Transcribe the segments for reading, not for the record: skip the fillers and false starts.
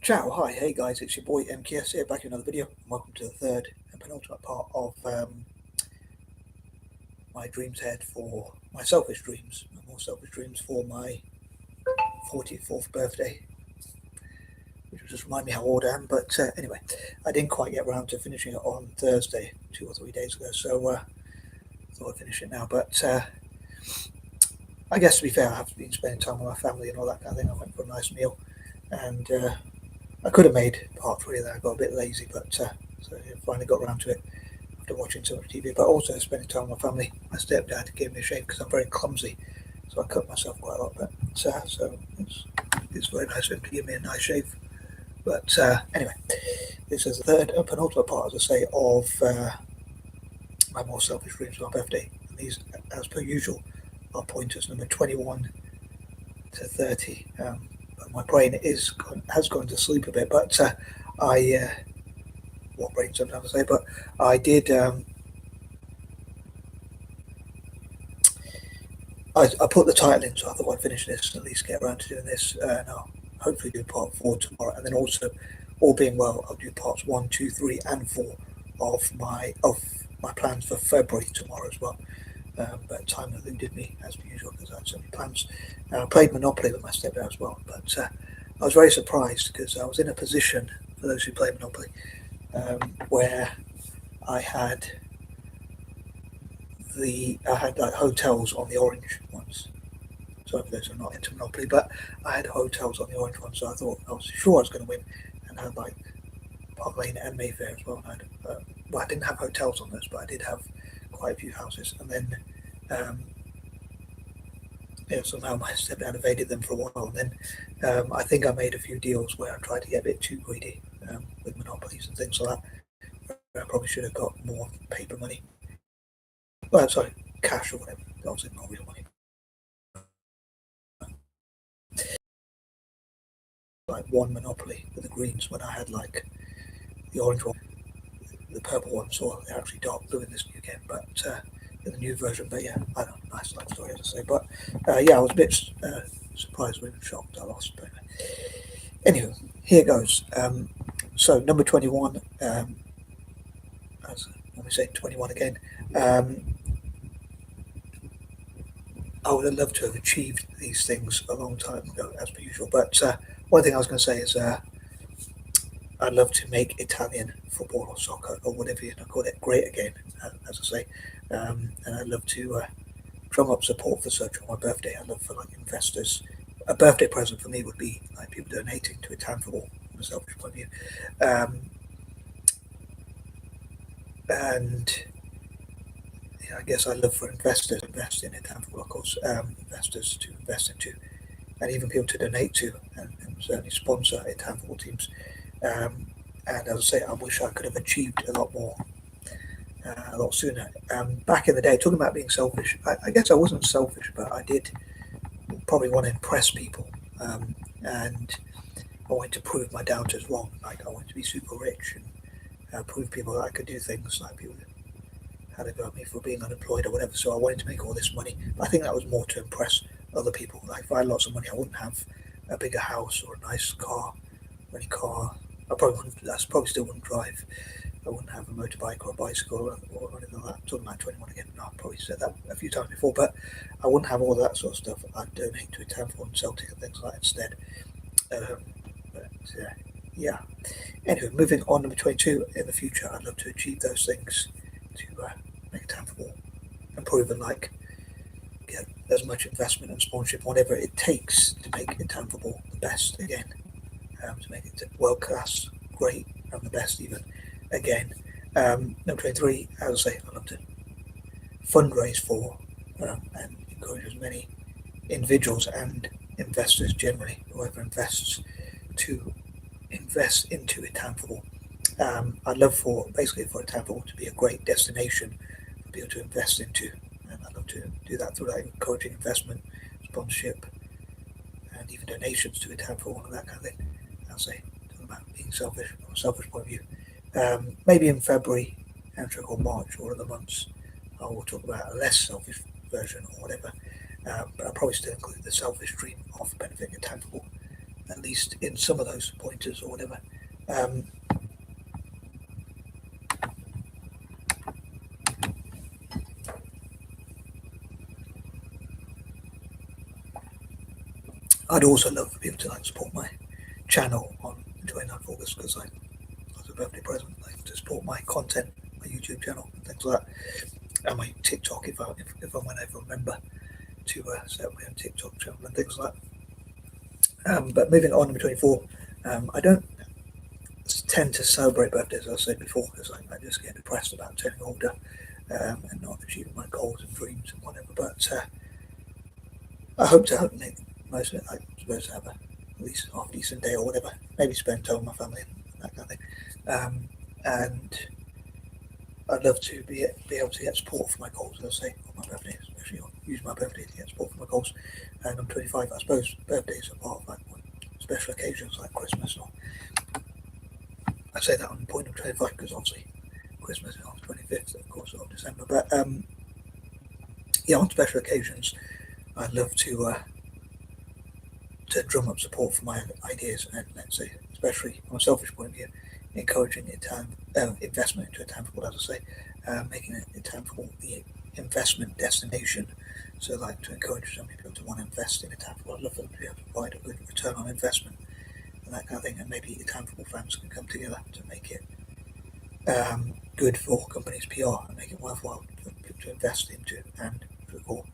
Ciao, hi, hey guys, it's your boy MKS here, back in another video. Welcome to the third and penultimate part of my dreams ahead for my selfish dreams, my more selfish dreams for my 44th birthday, which will just remind me how old I am. But anyway, I didn't quite get around to finishing it on Thursday, 2 or 3 days ago, so I thought I'd finish it now. But I guess to be fair, I have been spending time with my family and all that kind of thing. I went for a nice meal, and I could have made part 3 of that. I got a bit lazy, but so I finally got around to it after watching so much TV. But also spending time with my family. My stepdad gave me a shave because I'm very clumsy, so I cut myself quite a lot. But so it's very nice of him to give me a nice shave. But anyway, this is the third and penultimate part, as I say, of my more selfish dreams for my birthday. And these, as per usual, are pointers number 21 to 30. But my brain has gone to sleep a bit, but what brain sometimes I say, but I did. I put the title in, so I thought I'd finish this and at least get around to doing this. And I'll hopefully do part 4 tomorrow, and then also, all being well, I'll do parts 1, 2, 3, and 4 of my plans for February tomorrow as well. But time eluded me as usual because I had so many plans. I played Monopoly with my stepdad as well, but I was very surprised because I was in a position, for those who play Monopoly, where I had like hotels on the orange ones. Sorry for those who are not into Monopoly, but I had hotels on the orange ones, so I was sure I was going to win, and I had like Park Lane and Mayfair as well. And I didn't have hotels on those, but I did have quite a few houses. And then somehow my stepdad evaded them for a while. And then I think I made a few deals where I tried to get a bit too greedy with monopolies and things like that. I probably should have got more paper money. Well, sorry, cash or whatever. Obviously not real money. Like one monopoly with the greens when I had like the orange one, the purple one, so they're actually dark blue in this new game, but in the new version. But yeah, I don't know, nice life story, as I say. But yeah, I was a bit surprised, even shocked I lost. But anyway, here goes. So number 21, let me say 21 again. I would have loved to have achieved these things a long time ago, as per usual. But one thing I was going to say is I'd love to make Italian football or soccer or whatever you call it great again, as I say. And I'd love to drum up support for such on my birthday. I'd love for like investors. A birthday present for me would be like people donating to Italian football from a selfish point of view. And I guess I love for investors to invest in Italian football, of course, investors to invest into, and even people to donate to, and certainly sponsor Italian football teams. And as I say, I wish I could have achieved a lot more, a lot sooner. Back in the day, talking about being selfish, I guess I wasn't selfish, but I did probably want to impress people, and I wanted to prove my doubters wrong. Like I wanted to be super rich and prove people that I could do things like people had a go at me for being unemployed or whatever. So I wanted to make all this money. But I think that was more to impress other people. Like if I had lots of money, I wouldn't have a bigger house or a nice car or any car. I probably still wouldn't drive. I wouldn't have a motorbike or a bicycle or anything like that. I'm talking about 21 again. No, I've probably said that a few times before, but I wouldn't have all that sort of stuff. I'd donate to Italian football and Celtic and things like that instead. But yeah. Anyway, moving on, number 22. In the future, I'd love to achieve those things to make Italian football improve and like get as much investment and sponsorship, whatever it takes to make Italian football the best again, to make it world class, great, and the best even again. Number 23, as I say, I love to fundraise for and encourage as many individuals and investors generally, whoever invests, to invest into Italian football. I'd love for Italian football to be a great destination for people to invest into, and I'd love to do that through like encouraging investment, sponsorship, and even donations to Italian football and that kind of thing. I'll say, talking about being selfish from a selfish point of view. Maybe in February, or March, or other months, I will talk about a less selfish version or whatever. But I'll probably still include the selfish dream of benefiting Italian football at least in some of those pointers or whatever. Um, I'd also love for people to like support my channel on the 29th of August, because as a birthday present, like to support my content, my YouTube channel and things like that, and my TikTok if I ever remember to set up my own TikTok channel and things like that. But moving on, number 24, I don't tend to celebrate birthdays, as I said before, because I just get depressed about turning older and not achieving my goals and dreams and whatever. But I hope to make most of it. I suppose to have at least half decent day or whatever. Maybe spend time with my family and that kind of thing. And I'd love to be able to get support for my goals, as I say, on my birthday, especially use my birthday to get support for my goals. And I'm 25, I suppose birthdays are part of like special occasions like Christmas. Or I say that on the point of 25 because obviously Christmas is on the 25th, of course, of December. But yeah, on special occasions, I'd love to drum up support for my ideas, and let's say, especially from a selfish point of view, encouraging investment into a tangible, as I say, making it a tangible the investment destination. So, like to encourage so many people to want to invest in a tangible, I'd love them to be able to provide a good return on investment and that kind of thing. And maybe the tangible funds can come together to make it good for companies' PR and make it worthwhile for people to invest into and or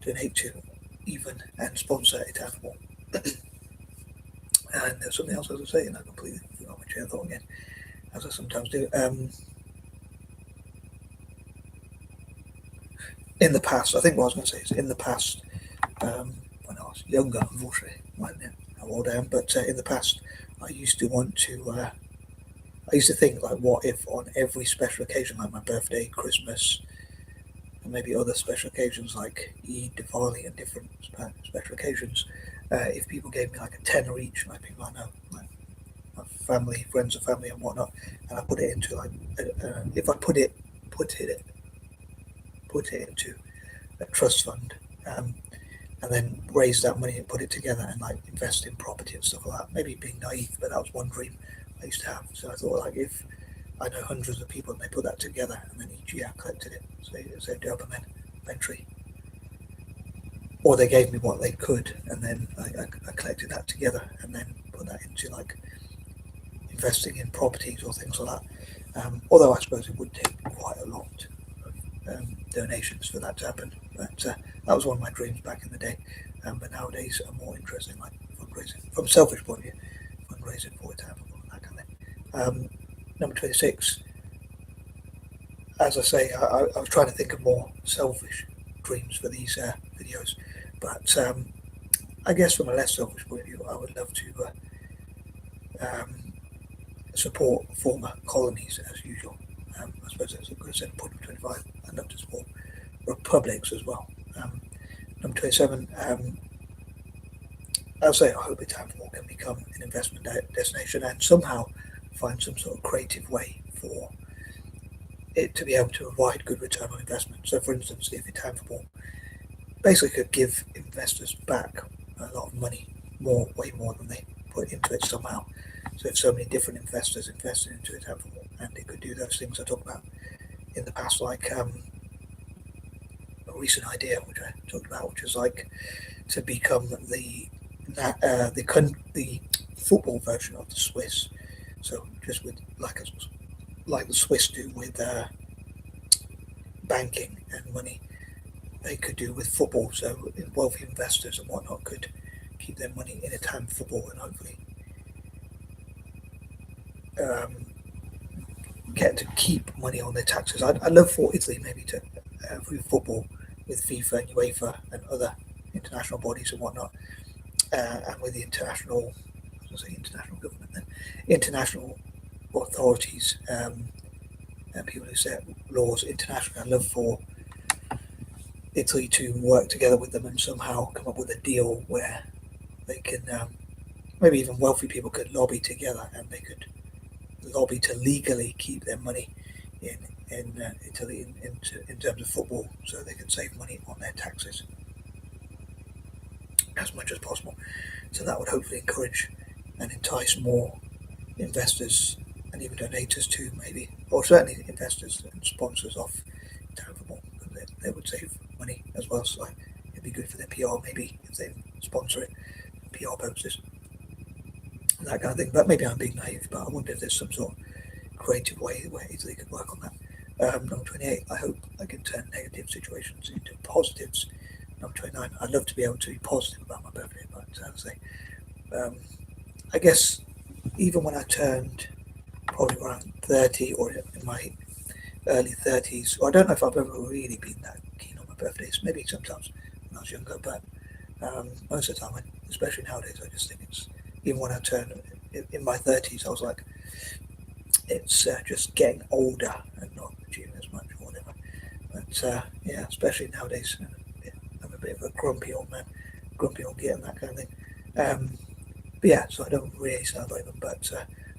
donate to, even and sponsor a tangible. And there's something else I was saying, I completely forgot my train of thought again, as I sometimes do. In the past, I think what I was going to say is in the past, when I was younger, unfortunately, I don't know how old I am, but in the past, I used to want to, I used to think, like, what if on every special occasion, like my birthday, Christmas, and maybe other special occasions like Eid, Diwali, and different special occasions, if people gave me like a tenner each, like people I know, like my family, friends of family, and whatnot, and I put it into like, if I put it into a trust fund, and then raise that money and put it together and like invest in property and stuff like that. Maybe being naive, but that was one dream I used to have. So I thought, like, if I know hundreds of people and they put that together, and then each year I collected it, saved it up, and then eventually, or they gave me what they could, and then I collected that together and then put that into like investing in properties or things like that. Although I suppose it would take quite a lot of donations for that to happen. But that was one of my dreams back in the day. But nowadays I'm more interested in like fundraising from a selfish point of view, fundraising for retirement and that kind of thing. Number 26, as I say, I was trying to think of more selfish dreams for these videos, but I guess from a less selfish point of view, I would love to support former colonies as usual. I suppose that's a good set point of 25. I'd love to support republics as well. Number 27, I'll say I hope Istanbul can become an investment destination and somehow find some sort of creative way for it to be able to provide good return on investment. So, for instance, if Istanbul basically could give investors back a lot of money, way more than they put into it somehow. So, if so many different investors invested into Istanbul, and they could do those things I talked about in the past, like a recent idea which I talked about, which is like to become the football version of the Swiss. So just with like the Swiss do with banking and money, they could do with football. So wealthy investors and whatnot could keep their money in Italian football and hopefully get to keep money on their taxes. I'd love for Italy maybe to through football with FIFA and UEFA and other international bodies and whatnot, and with the international, I was going to say international government then, international authorities and people who set laws internationally. I'd love for Italy to work together with them and somehow come up with a deal where they can, maybe even wealthy people could lobby together and they could lobby to legally keep their money in Italy in terms of football, so they can save money on their taxes as much as possible. So that would hopefully encourage and entice more investors and even donators to maybe, or certainly investors and sponsors of Town Football. They would save money as well, so it'd be good for their PR maybe if they sponsor it, PR purposes, that kind of thing. But maybe I'm being naive, but I wonder if there's some sort of creative way where they could work on that. Number 28, I hope I can turn negative situations into positives. Number 29, I'd love to be able to be positive about my birthday, but as I say, I guess even when I turned probably around 30 or in my early 30s, or I don't know if I've ever really been that keen on my birthdays, maybe sometimes when I was younger, but most of the time, especially nowadays, I just think it's, even when I turned in my 30s, I was like, it's just getting older and not achieving as much or whatever. But yeah, especially nowadays, I'm a bit of a grumpy old man, grumpy old git and that kind of thing. But yeah, so I don't really celebrate them, but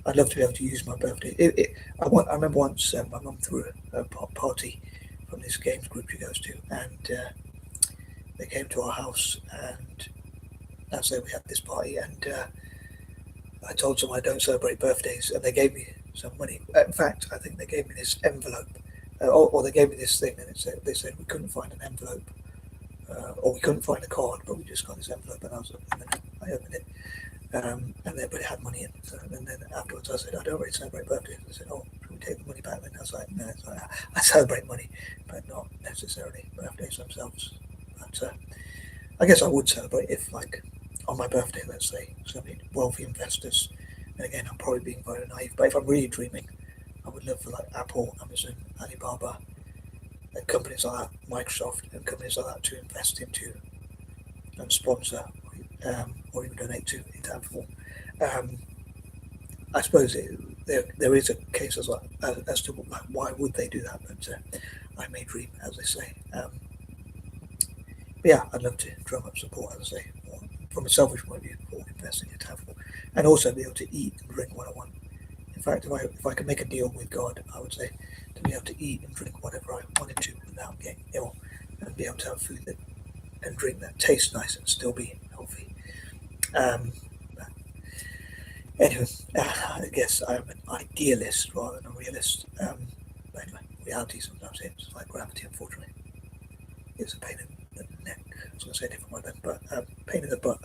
I'd love to be able to use my birthday. I remember once my mum threw a party from this games group she goes to, and they came to our house, and as I say, we had this party, and I told them I don't celebrate birthdays, and they gave me some money. In fact, I think they gave me this envelope, or they gave me this thing, and they said we couldn't find an envelope, or we couldn't find a card, but we just got this envelope, and I opened it. And then, but it had money in. So, and then afterwards, I said, I don't really celebrate birthdays. I said, oh, should we take the money back? Then I was like, no, I celebrate money, but not necessarily birthdays themselves. But I guess I would celebrate if, like, on my birthday, let's say, some wealthy investors. And again, I'm probably being very naive, but if I'm really dreaming, I would love for like Apple, Amazon, Alibaba, and companies like that, Microsoft, and companies like that to invest into and sponsor or even donate to in Town Football. I suppose there is a case as to like, why would they do that, but I may dream, as they say. But yeah, I'd love to drum up support, as I say, from a selfish point of view, for investing in Town Football, and also be able to eat and drink what I want. In fact, if I could make a deal with God, I would say to be able to eat and drink whatever I wanted to without getting ill, and be able to have food and drink that tastes nice and still be healthy. Anyway, I guess I'm an idealist rather than a realist. But anyway, reality sometimes hits like gravity, unfortunately. It's a pain in the neck. I was going to say a different word then, but pain in the butt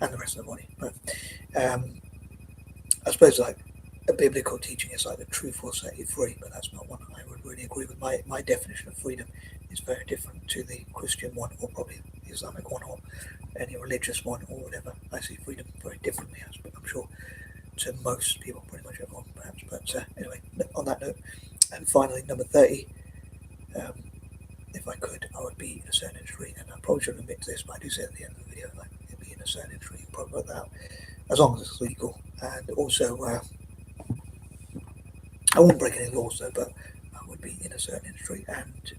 and the rest of the body. But I suppose like a biblical teaching is like the truth will set you free, but that's not one I would really agree with. My definition of freedom is very different to the Christian one, or probably the Islamic one, or any religious one, or whatever. I see freedom very differently, I'm sure, to most people, pretty much everyone, perhaps. But anyway, on that note, and finally, number 30. If I could, I would be in a certain industry, and I probably shouldn't admit to this, but I do say at the end of the video, like, it'd be in a certain industry, probably work that out, as long as it's legal, and also, I wouldn't break any laws though, but I would be in a certain industry, and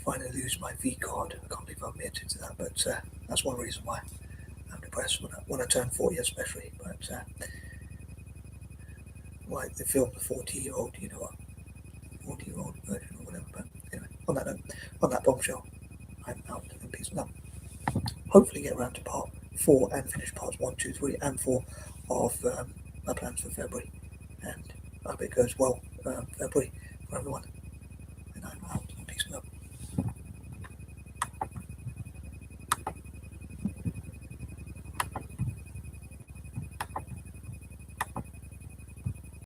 finally lose my V card. I can't believe I admitted to that, but that's one reason why I'm depressed when I turn 40, especially. But like the film The 40-Year-Old, you know what, 40-year-old version or whatever. But anyway, on that note, on that bombshell, I'm out and peace and love. Hopefully get around to part 4 and finish parts 1, 2, 3 and 4 of my plans for February, and I hope it goes well February for everyone, and I'm out.